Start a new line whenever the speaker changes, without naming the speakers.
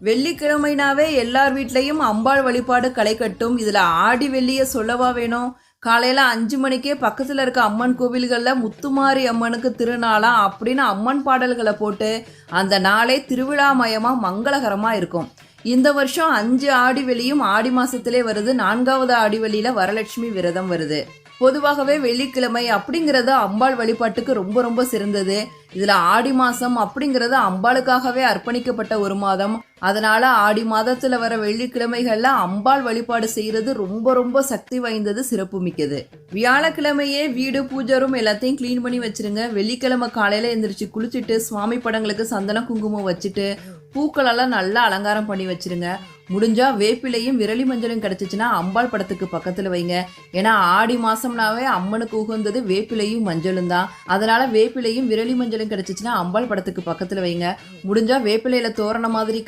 வெள்ளிக்கிழமைனாவே எல்லார் வீட்லேயும் அம்பாள் வழிபாடு களை கட்டும். இதில் ஆடி வெள்ளியை சொல்லவா வேணும்? காலையில் 5 மணிக்கே பக்கத்தில் இருக்க அம்மன் கோவில்களில் முத்துமாரி அம்மனுக்கு திருநாளா அப்படின்னு அம்மன் பாடல்களை போட்டு அந்த நாளே திருவிழாமயமாக மங்களகரமாக இருக்கும். இந்த வருஷம் 5 ஆடி வெள்ளியும் ஆடி மாதத்திலே வருது. 4வது ஆடி வெள்ளியில் வரலட்சுமி விரதம் வருது. பொதுவாகவே வெள்ளிக்கிழமை அப்படிங்கிறது அம்பாள் வழிபாட்டுக்கு ரொம்ப ரொம்ப சிறந்தது. இதில் ஆடி மாதம் அப்படிங்கிறது அம்பாளுக்காகவே அர்ப்பணிக்கப்பட்ட ஒரு மாதம். அதனால் ஆடி மாதத்தில் வர வெள்ளிக்கிழமைகளில் அம்பாள் வழிபாடு செய்கிறது ரொம்ப ரொம்ப சக்தி வாய்ந்தது, சிறப்பு மிக்கது. வியாழக்கிழமையே வீடு பூஜை ரூம் எல்லாத்தையும் க்ளீன் பண்ணி வச்சுருங்க. வெள்ளிக்கிழமை காலையில் எழுந்திரிச்சு குளிச்சுட்டு சுவாமி படங்களுக்கு சந்தன குங்குமம் வச்சுட்டு பூக்களெல்லாம் நல்லா அலங்காரம் பண்ணி வச்சுருங்க. முடிஞ்சா வேப்பிலையும் விரலி மஞ்சளும் கிடச்சிச்சின்னா அம்பாள் படத்துக்கு பக்கத்தில் வைங்க. ஏன்னா ஆடி மாதம்னாவே அம்மனுக்கு உகந்தது வேப்பிலையும் மஞ்சளும் தான். அதனால் வேப்பிலையும் விரலி மஞ்சளும் கிடச்சிச்சின்னா அம்பாள் படத்துக்கு பக்கத்தில் வைங்க. முடிஞ்சா வேப்பிலையில் தோரண மாதிரி